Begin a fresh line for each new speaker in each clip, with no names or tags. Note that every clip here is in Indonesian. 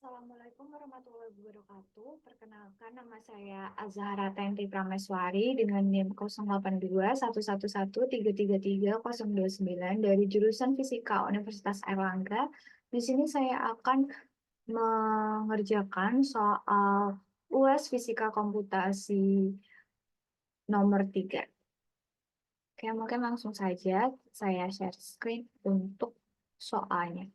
Assalamualaikum warahmatullahi wabarakatuh. Perkenalkan, nama saya Azahra Tenri Prameswari dengan NIM 082111333029 dari jurusan Fisika Universitas Airlangga. Di sini saya akan mengerjakan soal UAS Fisika Komputasi nomor 3. Oke, mungkin langsung saja saya share screen untuk soalnya.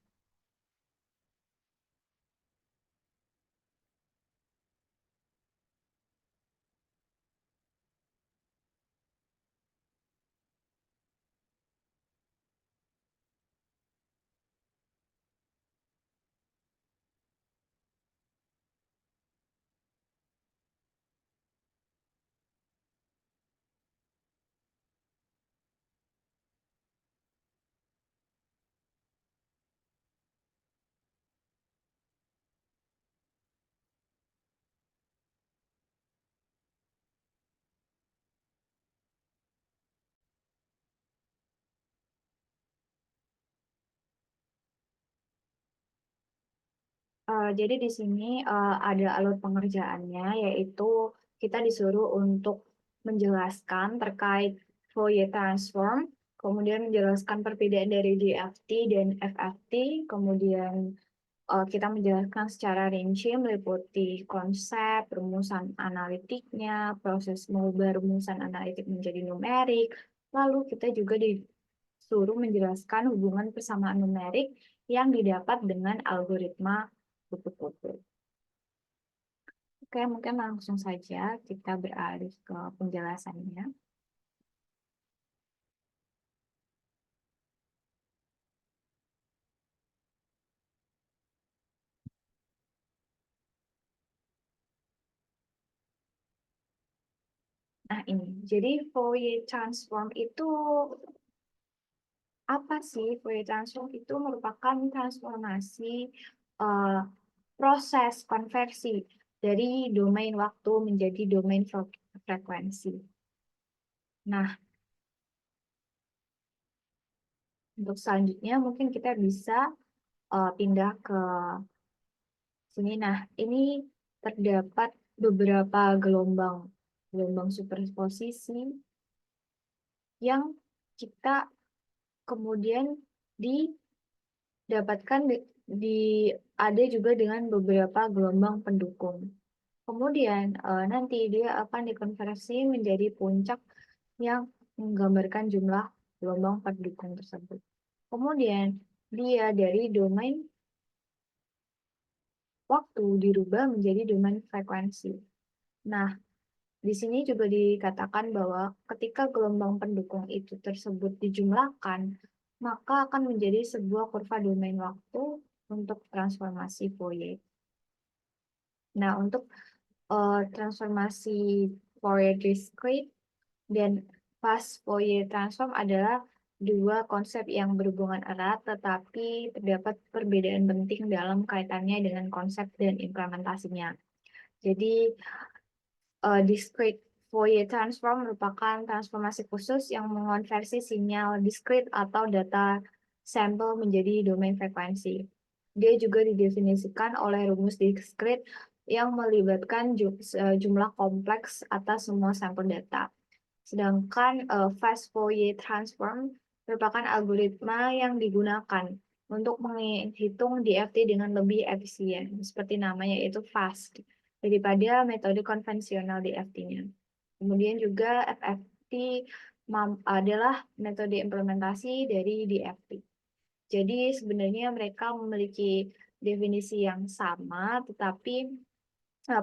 Jadi di sini ada alur pengerjaannya, yaitu kita disuruh untuk menjelaskan terkait Fourier transform, kemudian menjelaskan perbedaan dari DFT dan FFT, kemudian kita menjelaskan secara rinci meliputi konsep, rumusan analitiknya, proses mengubah rumusan analitik menjadi numerik, lalu kita juga disuruh menjelaskan hubungan persamaan numerik yang didapat dengan algoritma kupu-kupu. Oke, mungkin langsung saja kita beralih ke penjelasannya. Nah, ini. Jadi Fourier transform itu apa sih? Fourier transform itu merupakan transformasi eh, proses konversi dari domain waktu menjadi domain frekuensi. Nah, untuk selanjutnya mungkin kita bisa pindah ke sini. Nah, ini terdapat beberapa gelombang, gelombang superposisi yang kita kemudian didapatkan ada juga dengan beberapa gelombang pendukung. Kemudian nanti dia akan dikonversi menjadi puncak yang menggambarkan jumlah gelombang pendukung tersebut. Kemudian dia dari domain waktu dirubah menjadi domain frekuensi. Nah, di sini juga dikatakan bahwa ketika gelombang pendukung itu tersebut dijumlahkan, maka akan menjadi sebuah kurva domain waktu untuk transformasi Fourier. Nah, untuk transformasi Fourier discrete dan fast Fourier transform adalah dua konsep yang berhubungan erat, tetapi terdapat perbedaan penting dalam kaitannya dengan konsep dan implementasinya. Jadi, discrete Fourier transform merupakan transformasi khusus yang mengonversi sinyal discrete atau data sampel menjadi domain frekuensi. Dia juga didefinisikan oleh rumus discrete yang melibatkan jumlah kompleks atas semua sampel data. Sedangkan fast Fourier transform merupakan algoritma yang digunakan untuk menghitung DFT dengan lebih efisien, seperti namanya yaitu fast, daripada metode konvensional DFT-nya. Kemudian juga FFT adalah metode implementasi dari DFT. Jadi sebenarnya mereka memiliki definisi yang sama, tetapi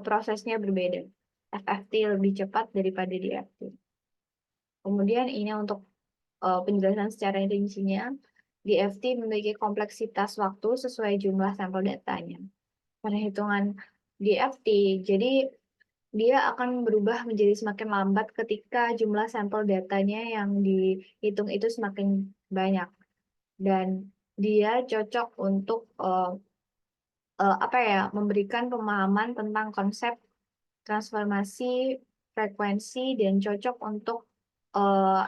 prosesnya berbeda. FFT lebih cepat daripada DFT. Kemudian ini untuk penjelasan secara rincinya, DFT memiliki kompleksitas waktu sesuai jumlah sampel datanya. Perhitungan DFT, jadi dia akan berubah menjadi semakin lambat ketika jumlah sampel datanya yang dihitung itu semakin banyak. Dan dia cocok untuk apa ya, memberikan pemahaman tentang konsep transformasi frekuensi dan cocok untuk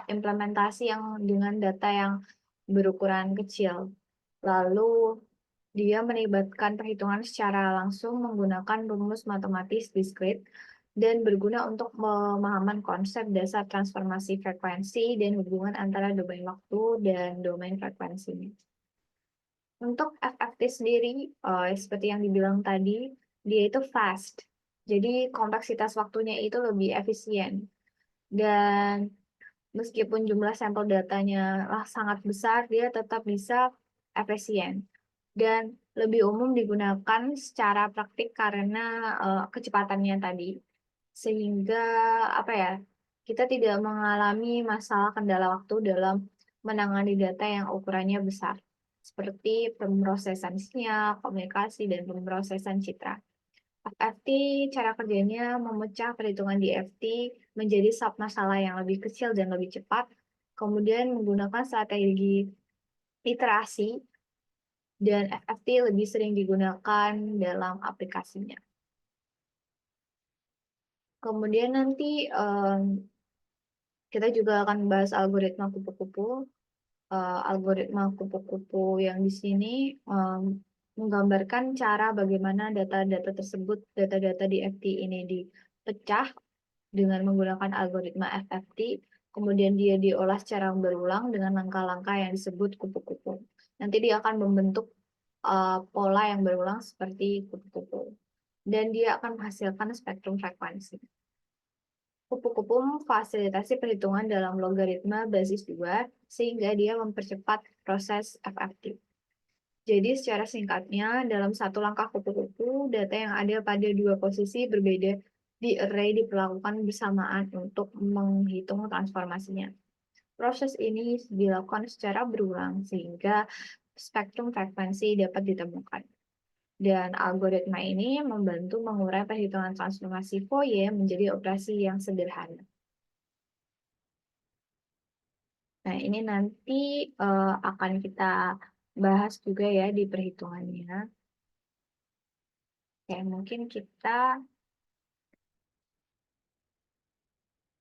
implementasi yang dengan data yang berukuran kecil. Lalu Dia melibatkan perhitungan secara langsung menggunakan rumus matematis diskrit dan berguna untuk pemahaman konsep dasar transformasi frekuensi dan hubungan antara domain waktu dan domain frekuensinya. Untuk FFT sendiri, seperti yang dibilang tadi, dia itu fast. Jadi kompleksitas waktunya itu lebih efisien. Dan meskipun jumlah sampel datanya sangat besar, dia tetap bisa efisien. Dan lebih umum digunakan secara praktik karena kecepatannya tadi. Sehingga apa ya, kita tidak mengalami masalah kendala waktu dalam menangani data yang ukurannya besar, seperti pemrosesan sinyal, komunikasi, dan pemrosesan citra. FFT cara kerjanya memecah perhitungan di FT menjadi sub-masalah yang lebih kecil dan lebih cepat, kemudian menggunakan strategi iterasi, dan FFT lebih sering digunakan dalam aplikasinya. Kemudian nanti kita juga akan membahas algoritma kupu-kupu. Algoritma kupu-kupu yang di sini menggambarkan cara bagaimana data-data tersebut, data-data di FT ini dipecah dengan menggunakan algoritma FFT, kemudian dia diolah secara berulang dengan langkah-langkah yang disebut kupu-kupu. Nanti dia akan membentuk pola yang berulang seperti kupu-kupu. Dan dia akan menghasilkan spektrum frekuensi. Kupu-kupu memfasilitasi perhitungan dalam logaritma basis 2 sehingga dia mempercepat proses FFT. Jadi secara singkatnya, dalam satu langkah kupu-kupu, data yang ada pada dua posisi berbeda di array diperlakukan bersamaan untuk menghitung transformasinya. Proses ini dilakukan secara berulang sehingga spektrum frekuensi dapat ditemukan. Dan algoritma ini membantu mengurai perhitungan transformasi Fourier menjadi operasi yang sederhana. Nah, ini nanti akan kita bahas juga ya di perhitungannya. Oke, mungkin kita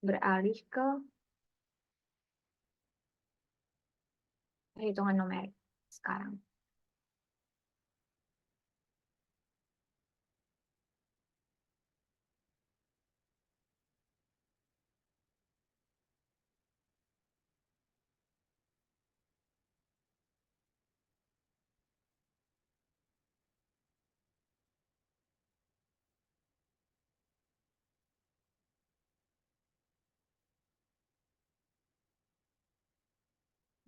beralih ke perhitungan numerik sekarang.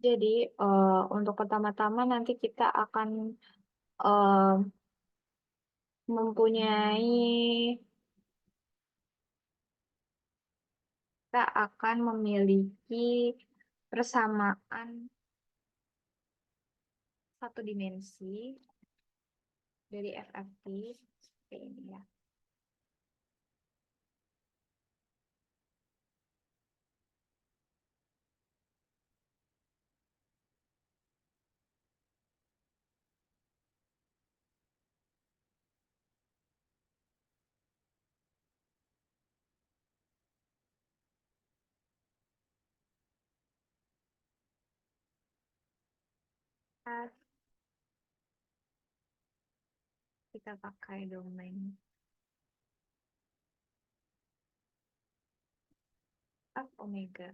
Jadi, untuk pertama-tama nanti kita akan eh, mempunyai, kita akan memiliki persamaan satu dimensi dari FFT seperti ini ya. Kita pakai domain F omega.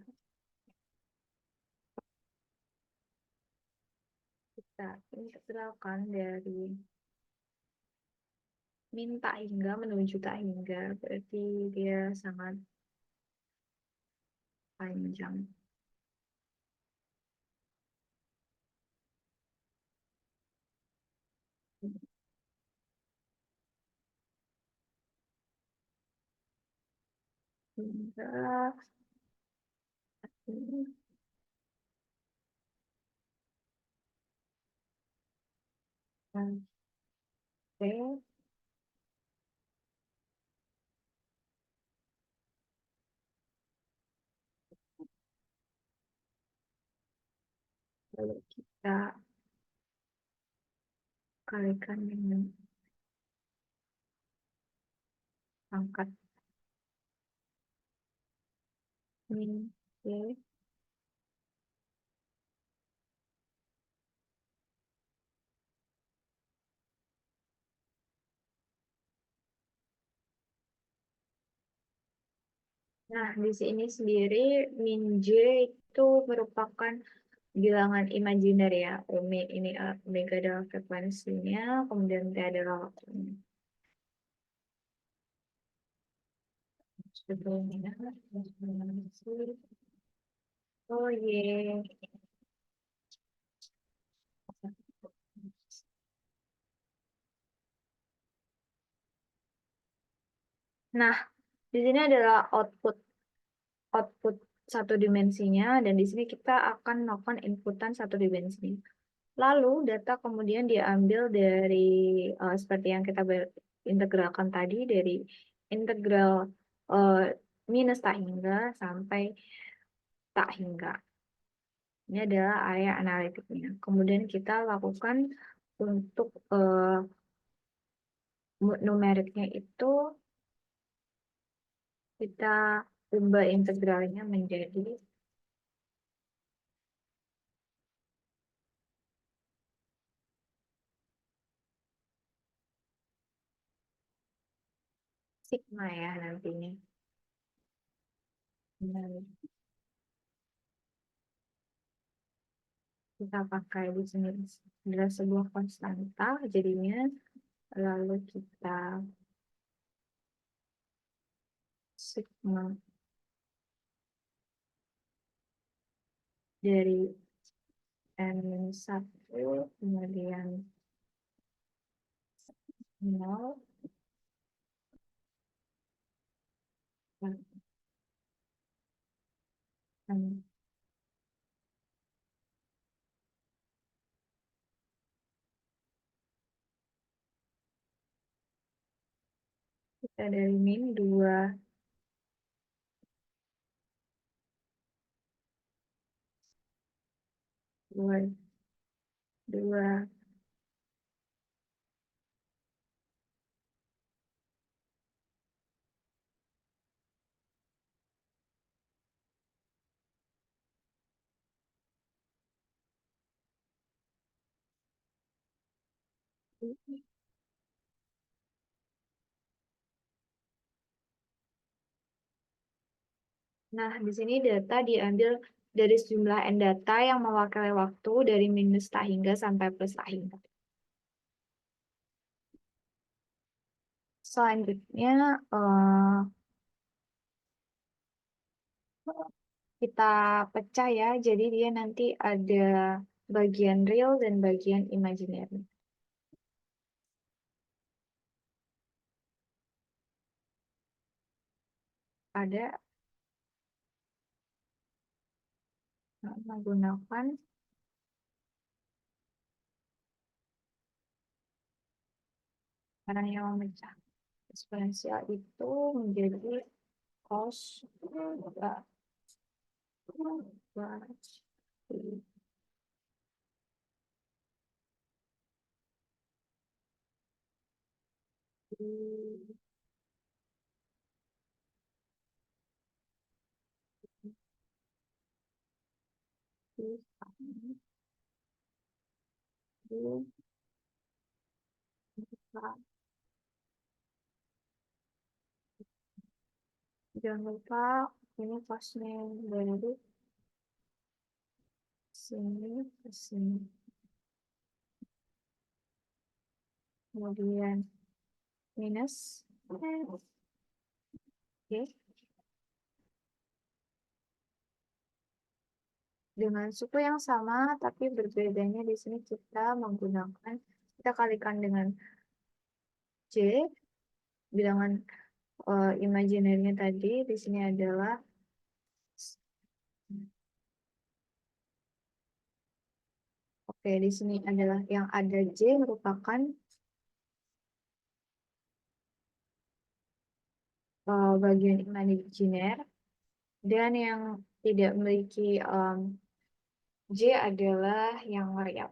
Kita integralkan dari min tak hingga menuju tak hingga, berarti dia sangat panjang. Hingga ini. Oke, lalu kita kalikan dengan pangkat min y. Nah, di sini sendiri min J itu merupakan bilangan imajiner ya. Ini omega adalah frekuensinya, kemudian T adalah waktunya. Sebelumnya, oh ye. Nah, di sini adalah output output satu dimensinya dan di sini kita akan melakukan inputan satu dimensi. Lalu data kemudian diambil dari seperti yang kita integralkan tadi dari integral eh, minus tak hingga sampai tak hingga. Ini adalah area analitiknya. Kemudian kita lakukan untuk numeriknya itu kita ubah integralnya menjadi sigma ya nantinya. Nah, kita pakai di sini adalah sebuah konstanta jadinya lalu kita sigma dari N1 kemudian 0 dan kita dari min 2 2 2 Nah, di sini data diambil dari sejumlah n data yang mewakili waktu dari minus tak hingga sampai plus tak hingga. Selanjutnya kita pecah ya, jadi dia nanti ada bagian real dan bagian imaginary. Ada menggunakan cara yang memecah. Eksponensial itu menjadi cos jangan lupa ini cosnya dari sini ke sini. Kemudian minus. Oke. Dengan suku yang sama, tapi berbedanya di sini kita kalikan dengan J, bilangan imaginary tadi, di sini adalah, oke, di sini adalah yang ada J merupakan bagian imajiner, dan yang tidak memiliki J adalah yang real.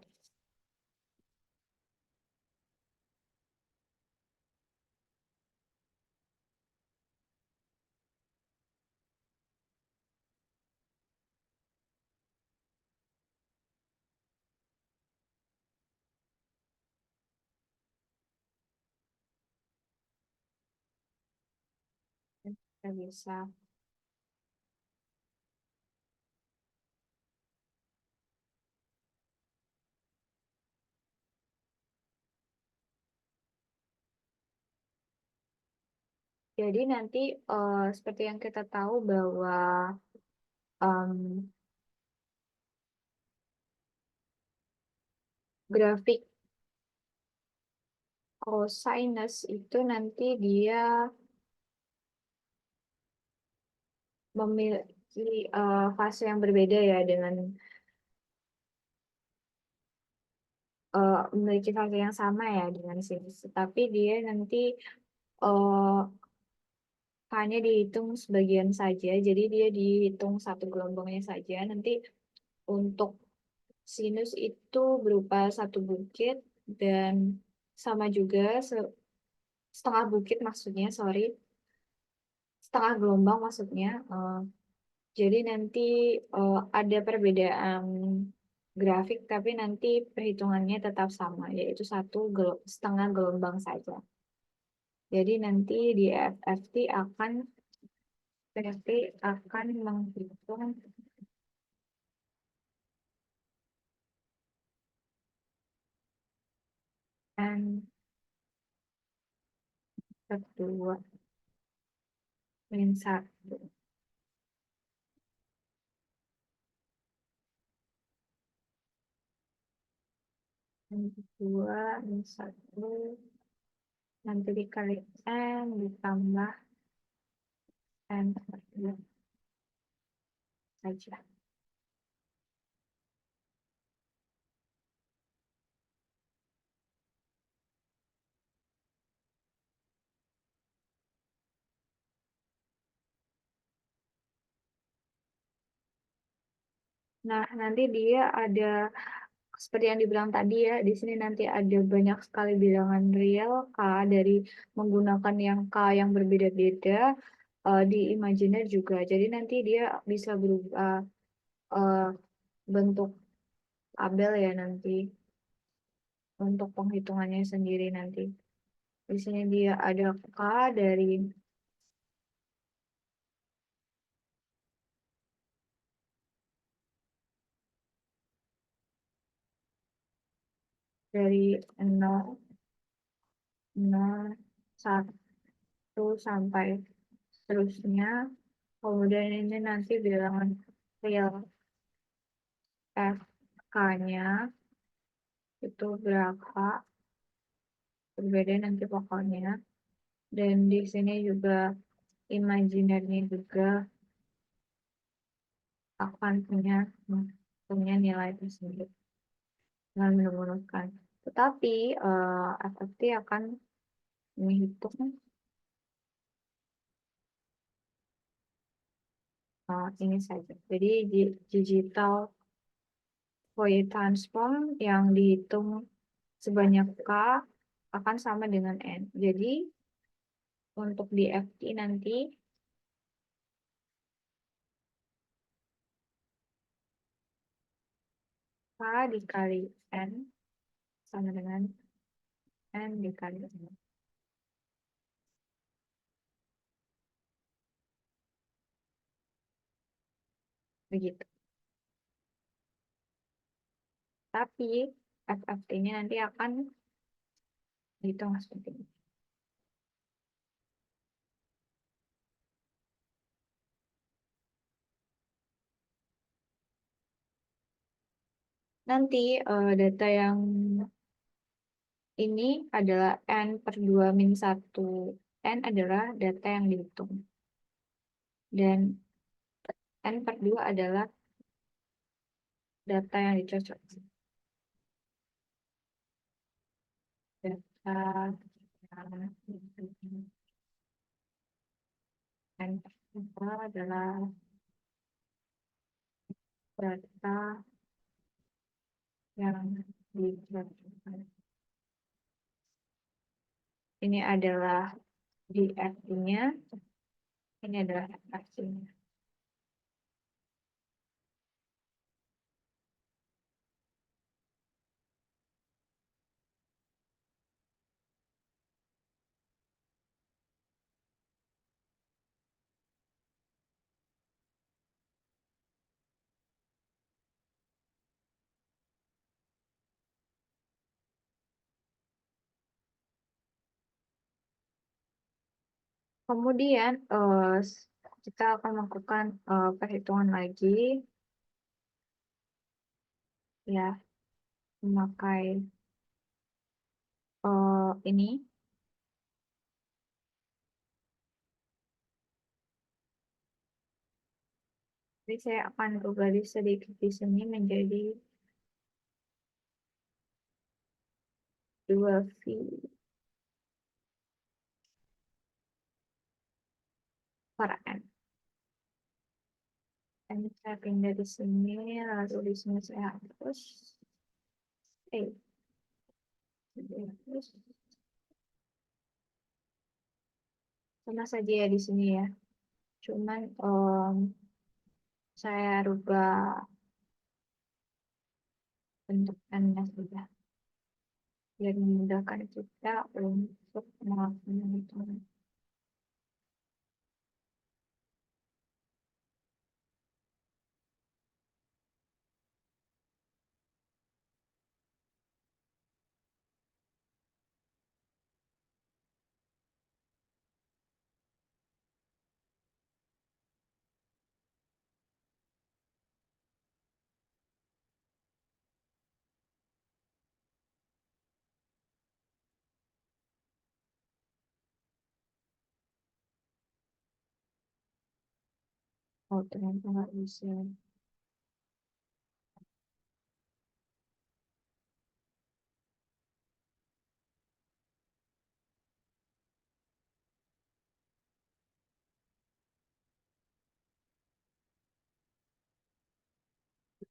Kita bisa Jadi nanti seperti yang kita tahu bahwa em, grafik cosinus itu nanti dia memiliki fase yang berbeda ya dengan memiliki fase yang sama ya dengan sinus. Tapi dia nanti eh, hanya dihitung sebagian saja. Jadi dia dihitung satu gelombangnya saja. Nanti untuk sinus itu berupa satu bukit dan sama juga setengah bukit maksudnya, sorry, setengah gelombang maksudnya. Jadi nanti ada perbedaan grafik, tapi nanti perhitungannya tetap sama, yaitu setengah gelombang saja. Jadi nanti di FFT akan menghitung N kedua min satu. N kedua min satu nanti dikali N ditambah N kedua saja. Nah, nanti dia ada seperti yang dibilang tadi ya, di sini nanti ada banyak sekali bilangan real K dari menggunakan yang K yang berbeda-beda di imajiner juga. Jadi nanti dia bisa berubah eh, bentuk tabel ya nanti untuk penghitungannya sendiri nanti. Di sini dia ada K dari 0, 0, 1 sampai seterusnya. Kemudian ini nanti bilangan real FK-nya itu berapa, berbeda nanti pokoknya. Dan di sini juga imajinernya juga akan punya nilai tersebut dengan menurunkan. Tetapi FFT akan menghitung ini saja. Jadi digital Fourier transform yang dihitung sebanyak K akan sama dengan N. Jadi untuk di FT nanti K dikali N sama dengan N dikali N. Begitu. Tapi FFT-nya nanti akan dihitung seperti ini. Nanti data yang ini adalah N per 2 min 1. N adalah data yang dihitung. Dan N per 2 adalah data yang dicocok. Data N per 2 adalah data yang dicocokkan. Ini adalah DFT-nya, ini adalah FFT-nya. Kemudian kita akan melakukan perhitungan lagi ya, memakai ini. Jadi saya akan rubah sedikit di sini menjadi 2V per N. Ini saya pindah di sini, lalu di sini saya hapus. Eh, terus sama saja ya di sini ya. Cuman saya rubah bentuk N-nya saja biar memudahkan kita untuk melakukan itu. Oh, ternyata nggak bisa.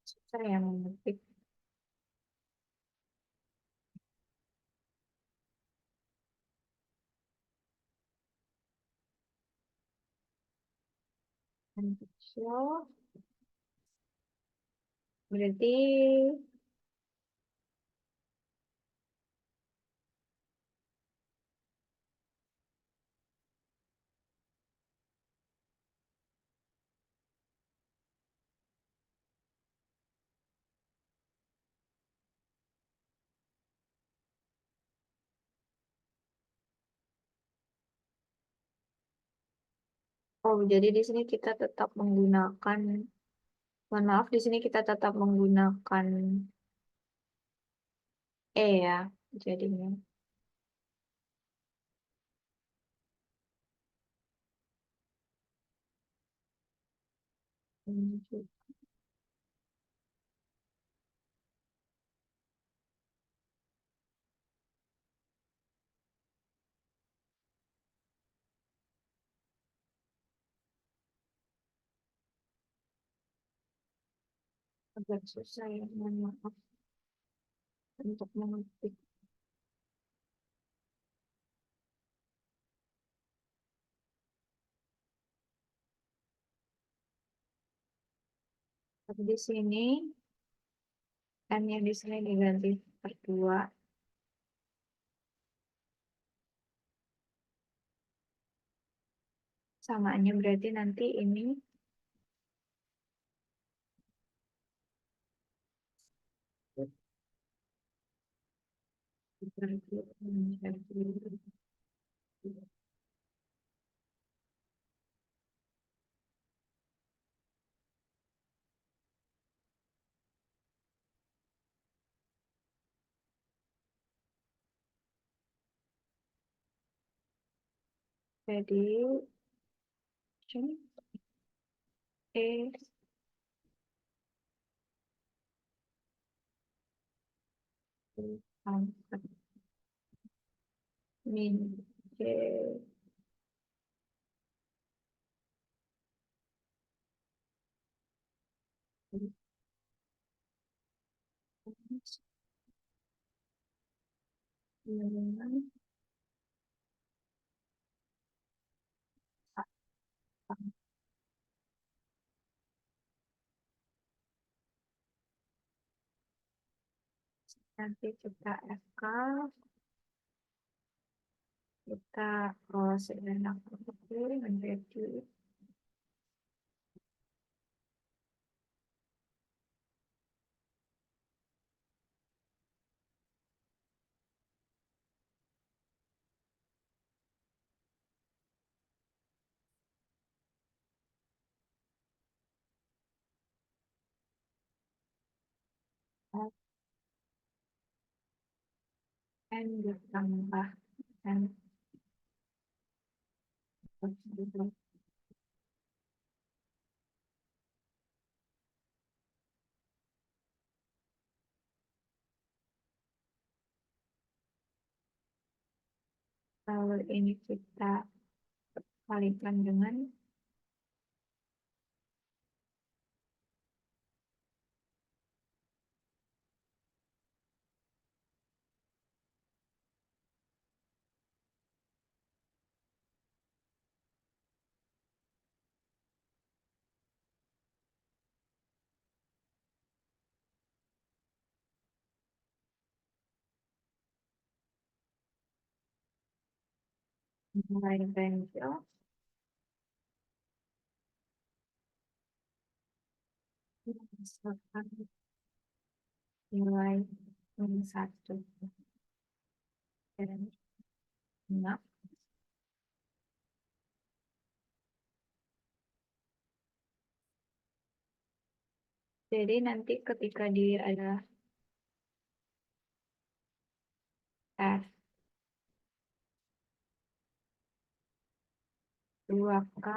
Susah yang mengetik. Untuk show, berarti oh, jadi di sini kita tetap menggunakan, mohon maaf, di sini kita tetap menggunakan ya, jadinya. Agak susah ya, mohon maaf untuk mengetik. Tapi di sini, N yang di sini diganti per 2. Samaannya berarti nanti ini jadi E pangkat min J dengan nanti kita FK, kita sejenak menjadi ditambah N. Lalu ini kita kalikan dengan nilai ganjil misalkan nilai minus 1 dan 6. Jadi nanti ketika dia adalah F 2K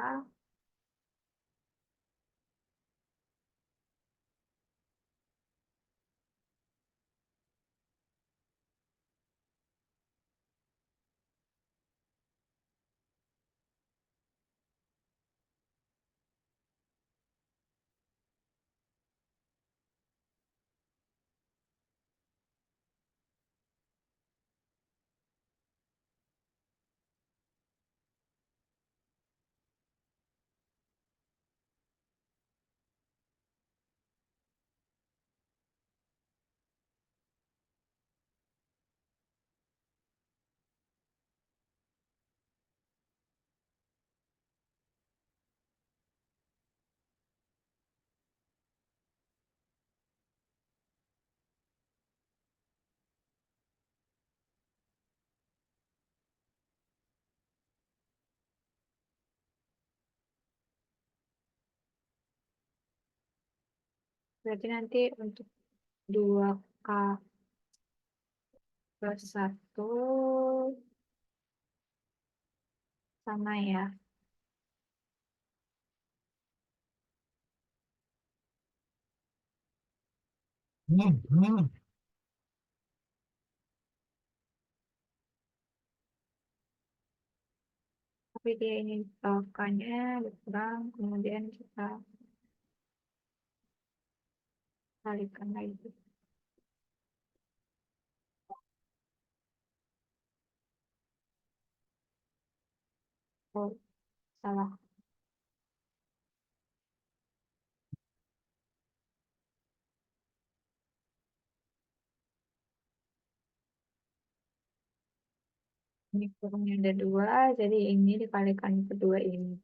berarti nanti untuk 2K plus 1 sama ya. Tapi dia ini K-nya dikurang, kemudian kita kalikan lagi. Oh, salah. Ini kurangnya ada 2, jadi ini dikalikan kedua ini.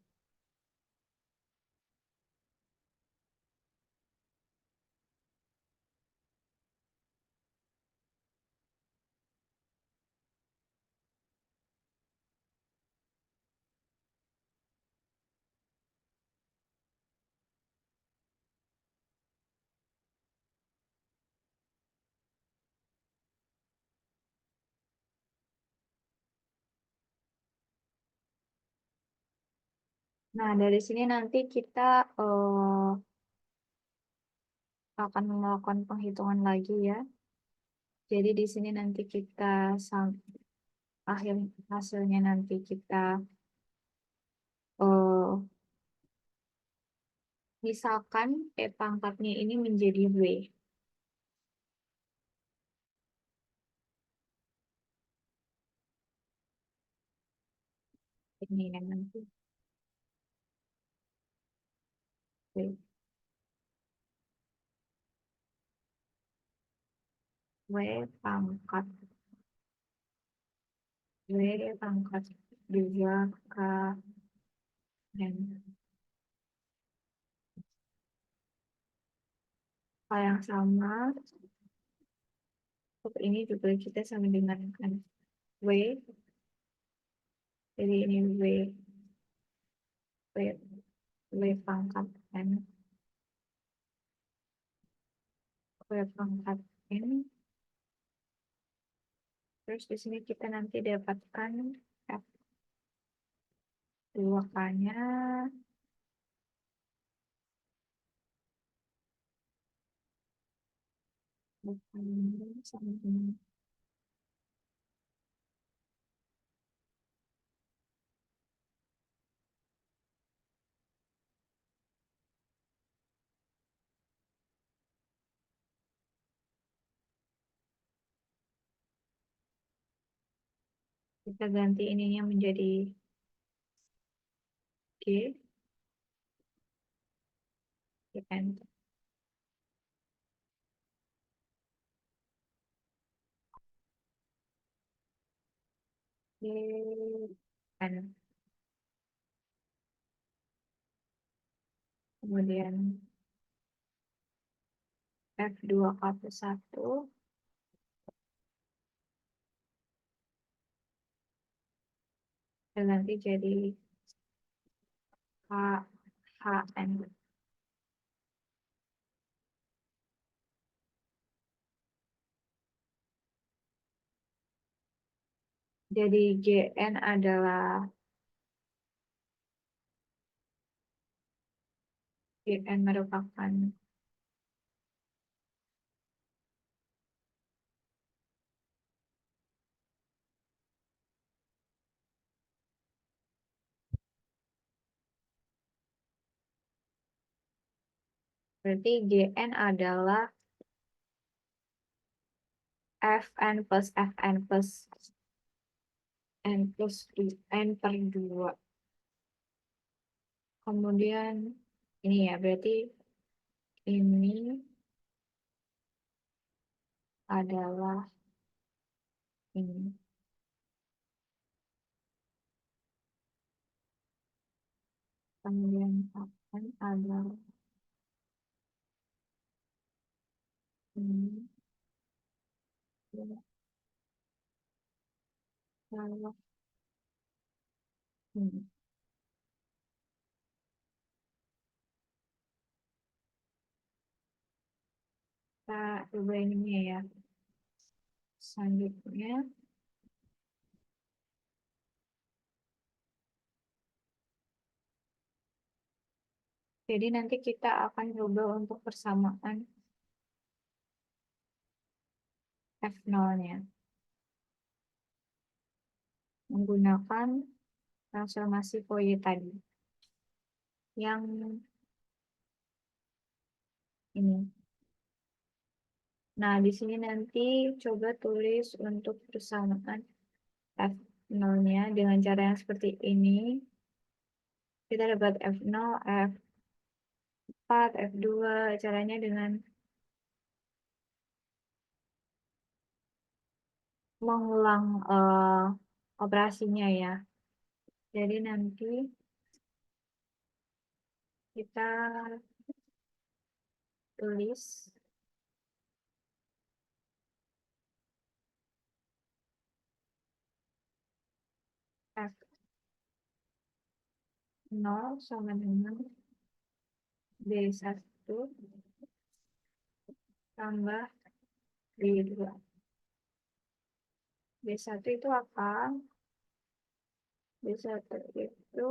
Nah, dari sini nanti kita akan melakukan penghitungan lagi ya. Jadi di sini nanti kita akhir hasilnya nanti kita eh misalkan pangkatnya ini menjadi W. Ini yang nanti W, W pangkat W pangkat 2K N. Hal yang sama, untuk ini juga kita sama dengan kan W, jadi ini W, W pangkat N, W pangkat N Terus di sini kita nanti dapatkan F2K-nya. Kita ganti ininya menjadi G. Kita enter. G. N. Kemudian F2K+1. Dan nanti jadi H, HN. Jadi GN adalah GN merupakan berarti GN adalah Fn plus Fn plus N plus N per 2. Kemudian ini ya, berarti ini adalah ini. Kemudian Fn adalah ini. Lalu ini. Kita coba ininya ya. Selanjutnya, jadi nanti kita akan coba untuk persamaan F0-nya menggunakan transformasi Fourier tadi yang ini. Nah, di sini nanti coba tulis untuk persamaan F0-nya dengan cara yang seperti ini. Kita dapat F0, F4, F2, caranya dengan mengulang operasinya ya. Jadi nanti kita tulis F0 sama dengan B1 tambah B2. B1 itu apa? B1 itu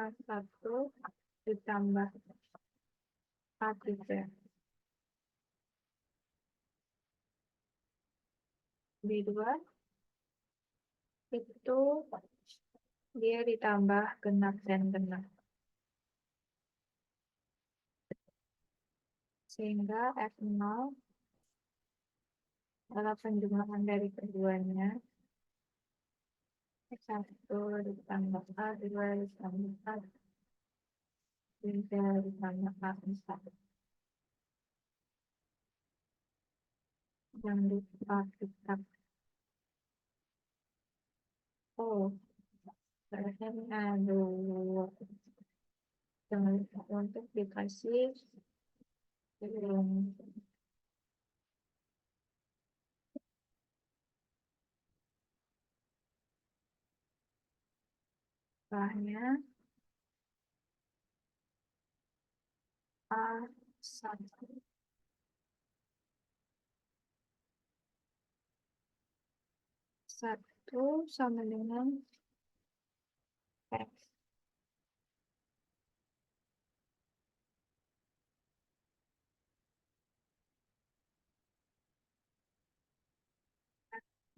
A1 ditambah A3. B2 itu dia ditambah genap dan genap. Sehingga F0 adalah penjumlahan dari keduanya. F1 ditambah A2 ditambah A3 ditambah A4. Jangan lupa kita. Oh, ternyata ini ada. Jangan lupa untuk dikasih bahannya A Satu, satu sama dengan X.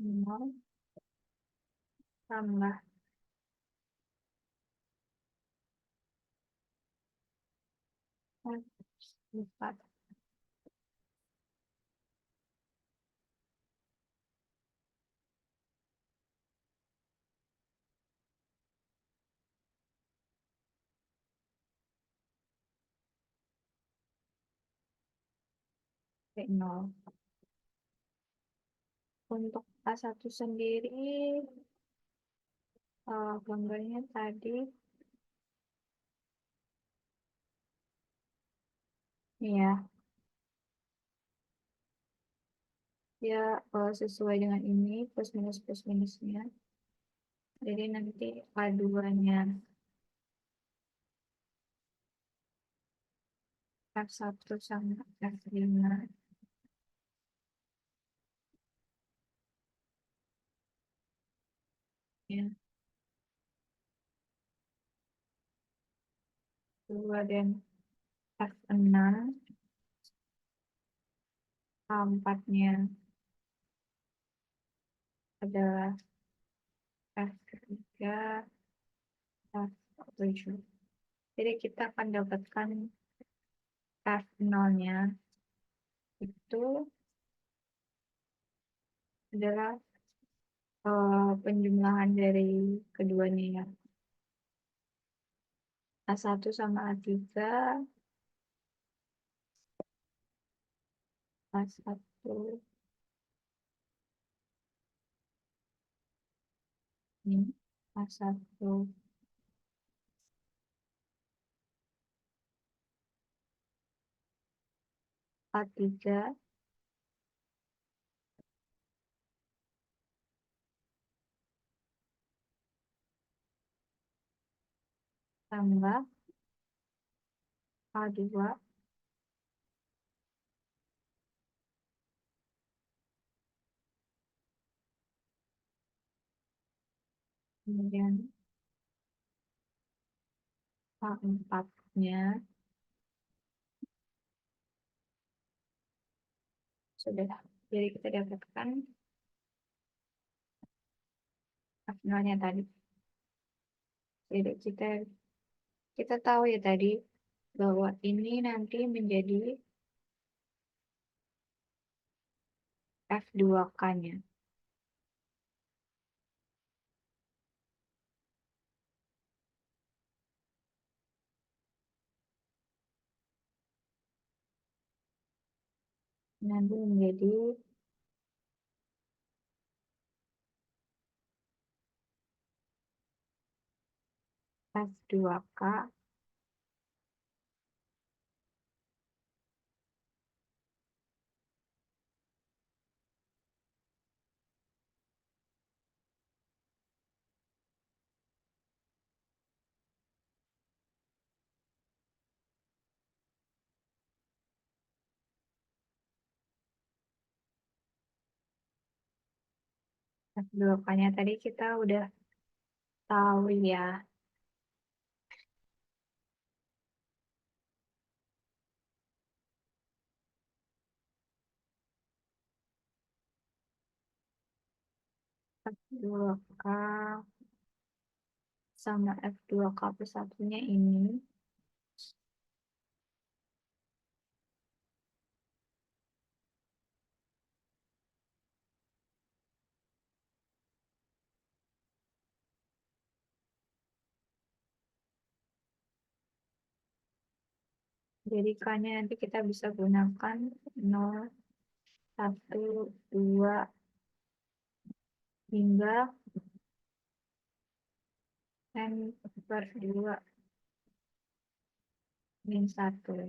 Nol tambah X 4. Nol. Untuk A1 sendiri, gambarnya tadi, ya, ya sesuai dengan ini, plus minusnya. Jadi nanti A2-nya F1 sama F5. Ya, 2 dan F6. A4-nya adalah F3, F7. Jadi kita akan dapatkan F0-nya itu adalah penjumlahan dari keduanya ya. A1 sama A3, A1 ini, A1, A3 tambah A2 kemudian A4-nya sudah. Jadi kita dapatkan F0-nya tadi. Jadi kita tahu ya tadi bahwa ini nanti menjadi F2K-nya. Nanti menjadi F2K F2K-nya tadi kita udah tahu ya. F2K sama F2K plus satunya ini. Jadi K-nya nanti kita bisa gunakan 0, 1, 2, hingga N/2 min 1.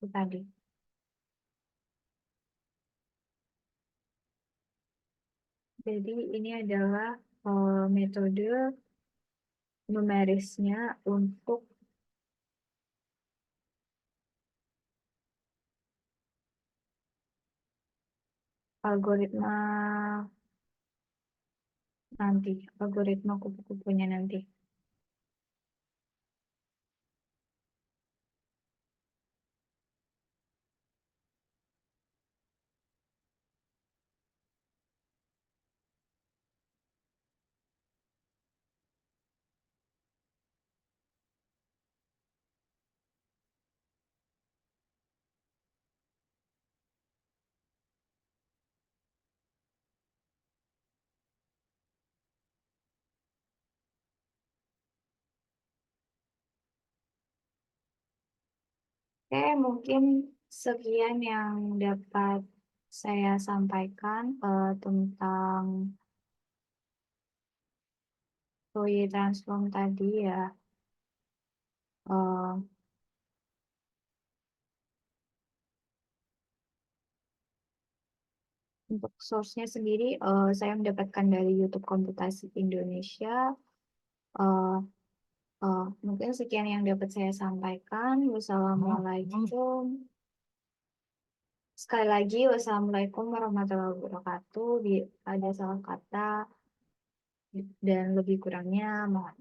Itu tadi. Jadi ini adalah metode numerisnya untuk algoritma nanti, algoritma kupu-kupunya nanti. Oke, mungkin sekian yang dapat saya sampaikan tentang Fourier transform tadi ya. Eh, untuk source-nya sendiri, saya mendapatkan dari YouTube Komputasi Indonesia. Eh, mungkin sekian yang dapat saya sampaikan. Wassalamualaikum. Sekali lagi, wassalamualaikum warahmatullahi wabarakatuh. Ada salah kata dan lebih kurangnya mohon.